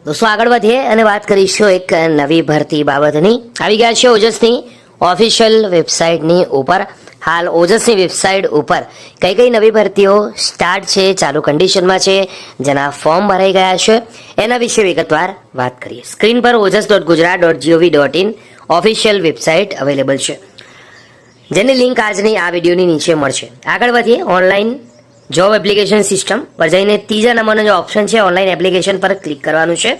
दोस्तों આગળ વધીએ અને વાત કરીશું એક નવી ભરતી બાબતની। આવી ગયા છે ઓજસની ઓફિશિયલ વેબસાઇટની ઉપર। હાલ ઓજસની વેબસાઇટ ઉપર કઈ કઈ નવી ભરતીઓ સ્ટાર્ટ છે, ચાલુ કન્ડિશનમાં છે, જેના ફોર્મ ભરાઈ ગયા છે, એના વિશે વિગતવાર વાત કરીએ। સ્ક્રીન પર ojas.gujarat.gov.in ઓફિશિયલ વેબસાઇટ અવેલેબલ છે, જેની લિંક આજની આ વિડીયોની નીચે મળશે। આગળ વધીએ ઓનલાઈન જોબ એપ્લિકેશન સિસ્ટમ પર જઈને ત્રીજા નંબરનો જે ઓપ્શન છે ઓનલાઈન એપ્લિકેશન પર ક્લિક કરવાનું છે।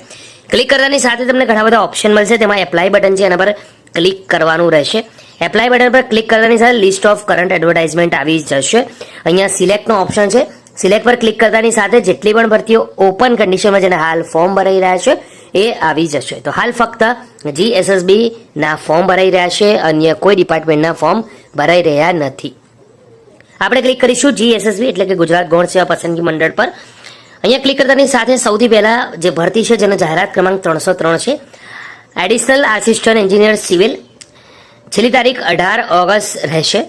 ક્લિક કરતાની સાથે તમને ઘણા બધા ઓપ્શન મળશે, તેમાં એપ્લાય બટન છે, એના પર ક્લિક કરવાનું રહેશે। એપ્લાય બટન પર ક્લિક કરતાની સાથે લિસ્ટ ઓફ કરંટ એડવર્ટાઇઝમેન્ટ આવી જશે। અહીંયા સિલેક્ટનો ઓપ્શન છે, સિલેક્ટ પર ક્લિક કરતાની સાથે જેટલી પણ ભરતીઓ ઓપન કન્ડિશનમાં જેને હાલ ફોર્મ ભરાઈ રહ્યા છે એ આવી જશે। તો હાલ ફક્ત GSSB ના ફોર્મ ભરાઈ રહ્યા છે, અન્ય કોઈ ડિપાર્ટમેન્ટના ફોર્મ ભરાઈ રહ્યા નથી। આપણે ક્લિક કરીશું GSSB એટલે કે ગુજરાત ગૌણ સેવા પસંદગી મંડળ પર। અહીંયા ક્લિક કરતાની સાથે સૌથી પહેલા જે ભરતી છે જેનો જાહેરાત ક્રમાંક 303 છે, એડિશનલ આસિસ્ટન્ટ એન્જિનિયર સિવિલ। છેલ્લી તારીખ 18 ઓગસ્ટ રહેશે।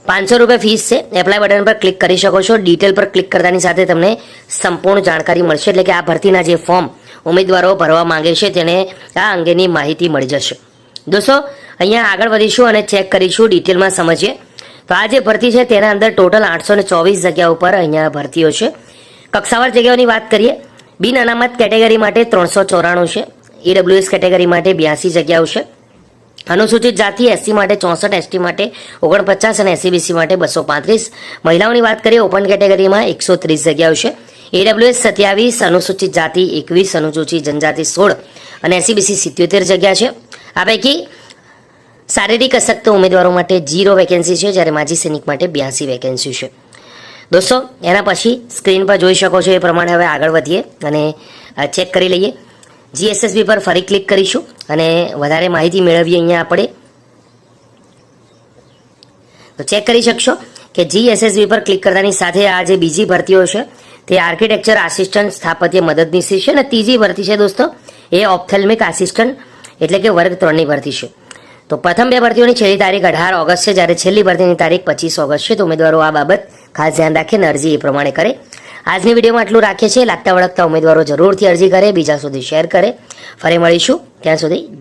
500 રૂપિયા ફીસ છે। એપ્લાય બટન પર ક્લિક કરી શકો છો। ડિટેલ પર ક્લિક કરતાની સાથે તમને સંપૂર્ણ જાણકારી મળશે, એટલે કે આ ભરતીના જે ફોર્મ ઉમેદવારો ભરવા માંગે છે તેને આ અંગેની માહિતી મળી જશે। દોસ્તો અહીંયા આગળ વધીશું અને ચેક કરીશું, ડિટેલમાં સમજીએ। તો આ જે ભરતી છે તેના અંદર ટોટલ 824 જગ્યા ઉપર અહીંયા ભરતીઓ છે। કક્ષાવાર જગ્યાઓની વાત કરીએ, બિન અનામત કેટેગરી માટે 394 છે, EWS કેટેગરી માટે 82 જગ્યાઓ છે, અનુસૂચિત જાતિ SC માટે 64, ST માટે 49 અને SC/BC માટે 235। મહિલાઓની વાત કરીએ ઓપન કેટેગરીમાં 130 જગ્યાઓ છે, EWS 27, અનુસૂચિત જાતિ 21, અનુસૂચિત જનજાતિ 16 અને SC/BC 77 જગ્યા છે। આ પૈકી શારીરિક અશક્ત ઉમેદવારો માટે 0 વેકેન્સી છે, જ્યારે માજી સૈનિક માટે 82 વેકેન્સી છે। દોસ્તો એના પછી સ્ક્રીન પર જોઈ શકો છો એ પ્રમાણે હવે આગળ વધીએ અને ચેક કરી લઈએ। GSSB પર ફરી ક્લિક કરીશું અને વધારે માહિતી મેળવીએ। અહીંયા આપણે તો ચેક કરી શકશો કે GSSB પર ક્લિક કરતાની સાથે આ જે બીજી ભરતીઓ છે તે આર્કિટેક્ચર આસિસ્ટન્ટ સ્થાપત્ય મદદનીશ છે, અને ત્રીજી ભરતી છે દોસ્તો એ ઓપ્થેલ્મિક આસિસ્ટન્ટ એટલે કે વર્ગ 3ની ભરતી છે। તો પ્રથમ બે ભરતીઓની છેલ્લી તારીખ 18 ઓગસ્ટ છે, જ્યારે છેલ્લી ભરતીની તારીખ 25 ઓગસ્ટ છે। તો ઉમેદવારો આ બાબત ખાસ ધ્યાન રાખે અને અરજી એ પ્રમાણે કરે। આજની વિડીયોમાં આટલું રાખીએ છીએ। લાગતા વળગતા ઉમેદવારો જરૂરથી અરજી કરે, બીજા સુધી શેર કરે। ફરી મળીશું, ત્યાં સુધી